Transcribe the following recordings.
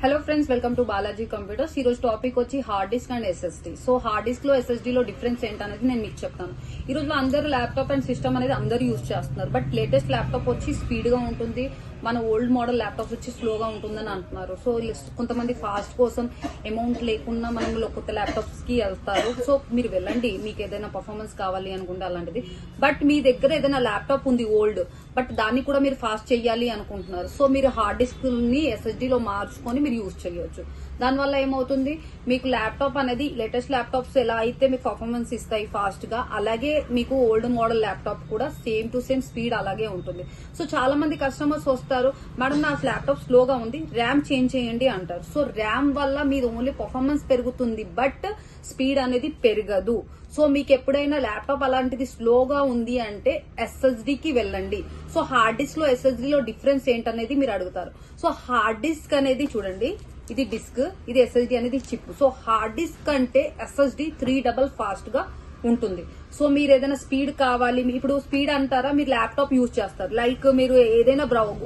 Hello friends, welcome to Balaji computers. ఈ రోజు topic వచ్చి hard disk and SSD. So hard disk లో SSD లో డిఫరెన్స్ ఏంటనేది నేను మీకు చెప్తాను. ఈ రోజులో అందరూ ల్యాప్టాప్ అండ్ సిస్టమ్ అనేది అందరూ యూజ్ చేస్తున్నారు. బట్ లేటెస్ట్ ల్యాప్టాప్ వచ్చి స్పీడ్ గా ఉంటుంది, మన ఓల్డ్ మోడల్ ల్యాప్టాప్స్ వచ్చి స్లోగా ఉంటుందని అంటున్నారు. సో కొంతమంది ఫాస్ట్ కోసం అమౌంట్ లేకుండా మనం కొత్త ల్యాప్టాప్స్ కి వెళ్తారు. సో మీరు వెళ్ళండి, మీకు ఏదైనా పర్ఫార్మెన్స్ కావాలి అనుకుంటే అలాంటిది. బట్ మీ దగ్గర ఏదైనా ల్యాప్టాప్ ఉంది ఓల్డ్, బట్ దాన్ని కూడా మీరు ఫాస్ట్ చేయాలి అనుకుంటున్నారు. సో మీరు హార్డ్ డిస్క్ ని ఎస్ఎస్డి లో మార్చుకొని మీరు యూజ్ చేయొచ్చు. దానివల్ల ఏమవుతుంది, మీకు ల్యాప్టాప్ అనేది లేటెస్ట్ ల్యాప్టాప్స్ ఎలా అయితే మీకు పర్ఫార్మెన్స్ ఇస్తాయి ఫాస్ట్ గా, అలాగే మీకు ఓల్డ్ మోడల్ ల్యాప్టాప్ కూడా సేమ్ టు సేమ్ స్పీడ్ అలాగే ఉంటుంది. సో చాలా మంది కస్టమర్స్ వస్తారు, మేడం నా ల్యాప్టాప్ స్లోగా ఉంది, ర్యామ్ చేంజ్ చేయండి అంటారు. సో ర్యామ్ వల్ల మీరు ఓన్లీ పర్ఫార్మెన్స్ పెరుగుతుంది, బట్ స్పీడ్ అనేది పెరగదు. సో మీకు ఎప్పుడైనా ల్యాప్టాప్ అలాంటిది స్లోగా ఉంది అంటే ఎస్ఎస్డి కి వెళ్ళండి. సో హార్డ్ డిస్క్ లో ఎస్ఎస్డి లో డిఫరెన్స్ ఏంటనేది మీరు అడుగుతారు. సో హార్డ్ డిస్క్ అనేది చూడండి, ఇది డిస్క్, ఇది ఎస్ఎస్డి అనేది చిప్. సో హార్డ్ డిస్క్ అంటే ఎస్ఎస్డి 3 డబల్ ఫాస్ట్ గా ఉంటుంది. సో మీరు ఏదైనా స్పీడ్ కావాలి, ఇప్పుడు స్పీడ్ అంటారా, మీరు ల్యాప్టాప్ యూజ్ చేస్తారు. లైక్ మీరు ఏదైనా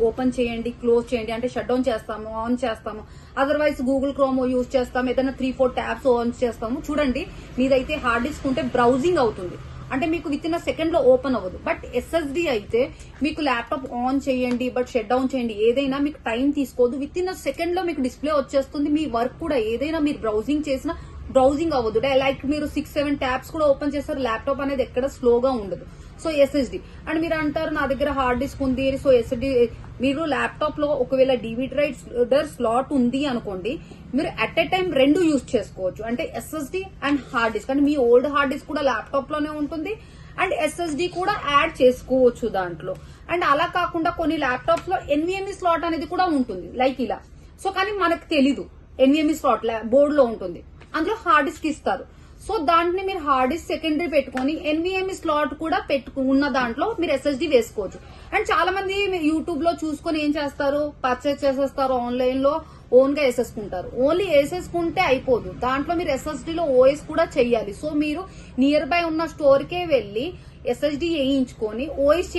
ఓపెన్ చేయండి, క్లోజ్ చేయండి అంటే షట్ డౌన్ చేస్తాము, ఆన్ చేస్తాము. అదర్వైజ్ గూగుల్ క్రోమ్ యూజ్ చేస్తాము, ఏదైనా 3-4 ట్యాబ్స్ ఆన్ చేస్తాము. చూడండి, మీదైతే హార్డ్ డిస్క్ ఉంటే బ్రౌజింగ్ అవుతుంది, అంటే మీకు విత్ ఇన్ సెకండ్ లో ఓపెన్ అవ్వదు. బట్ ఎస్ఎస్డి అయితే మీకు ల్యాప్టాప్ ఆన్ చేయండి, బట్ షట్ డౌన్ చేయండి, ఏదైనా మీకు టైం తీసుకోదు, విత్ ఇన్ సెకండ్ లో మీకు డిస్ప్లే వచ్చేస్తుంది. మీ వర్క్ కూడా ఏదైనా మీరు బ్రౌజింగ్ చేసినా బ్రౌజింగ్ అవ్వదు. లైక్ మీరు 6-7 ట్యాబ్స్ కూడా ఓపెన్ చేస్తారు, ల్యాప్టాప్ అనేది ఎక్కడ స్లోగా ఉండదు. సో ఎస్ఎస్డి అండ్ మీరు అంటారు నా దగ్గర హార్డ్ డిస్క్ ఉంది. సో ఎస్ఎస్డి మీరు ల్యాప్టాప్ లో ఒకవేళ డివిడి రైడర్ స్లాట్ ఉంది అనుకోండి, మీరు అట్ ఎ టైం 2 యూజ్ చేసుకోవచ్చు. అంటే ఎస్ఎస్డి అండ్ హార్డ్ డిస్క్, అంటే మీ ఓల్డ్ హార్డ్ డిస్క్ కూడా ల్యాప్టాప్ లోనే ఉంటుంది అండ్ ఎస్ఎస్డి కూడా యాడ్ చేసుకోవచ్చు దాంట్లో. అండ్ అలా కాకుండా కొన్ని ల్యాప్టాప్స్ లో ఎన్విఎంఈ స్లాట్ అనేది కూడా ఉంటుంది, లైక్ ఇలా. సో కానీ మనకు తెలీదు ఎన్విఎంఈ స్లాట్ బోర్డు లో ఉంటుంది, అందులో హార్డ్ డిస్క్ ఇస్తారు. సో దాంట్ని మీరు హార్డ్ డిస్క్ సెకండరీ పెట్టుకుని ఎన్విఎంఈ స్లాట్ కూడా ఉన్న దాంట్లో మీరు ఎస్ఎస్డి వేసుకోవచ్చు. అండ్ చాలా మంది యూట్యూబ్ లో చూసుకొని ఏం చేస్తారు, పర్చేస్ చేసేస్తారు, ఆన్లైన్ లో ఓన్ గా వేసేసుకుంటారు. ఓన్లీ వేసేసుకుంటే అయిపోదు, దాంట్లో మీరు ఎస్ఎస్డి లో ఓఎస్ కూడా చెయ్యాలి. సో మీరు నియర్ బై ఉన్న స్టోర్ కే వెళ్లి ఎస్ఎస్డి వేయించుకొని ఓఎస్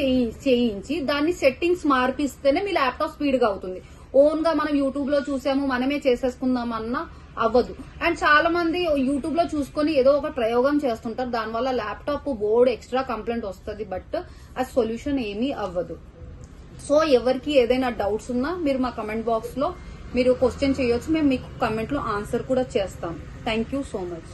చేయించి దాన్ని సెట్టింగ్స్ మార్పిస్తేనే మీ ల్యాప్టాప్ స్పీడ్ గా అవుతుంది. ఓన్ గా మనం యూట్యూబ్ లో చూసాము మనమే చేసేసుకుందామన్నా అవ్వదు. అండ్ చాలా మంది యూట్యూబ్ లో చూసుకొని ఏదో ఒక ప్రయోగం చేస్తుంటారు, దానివల్ల ల్యాప్టాప్ బోర్డు ఎక్స్ట్రా కంప్లైంట్ వస్తుంది, బట్ ఆ సొల్యూషన్ ఏమీ అవ్వదు. సో ఎవరికి ఏదైనా డౌట్స్ ఉన్నా మీరు మా కమెంట్ బాక్స్ లో మీరు క్వశ్చన్ చేయొచ్చు, మేము మీకు కమెంట్ లో ఆన్సర్ కూడా చేస్తాం. Thank you so much.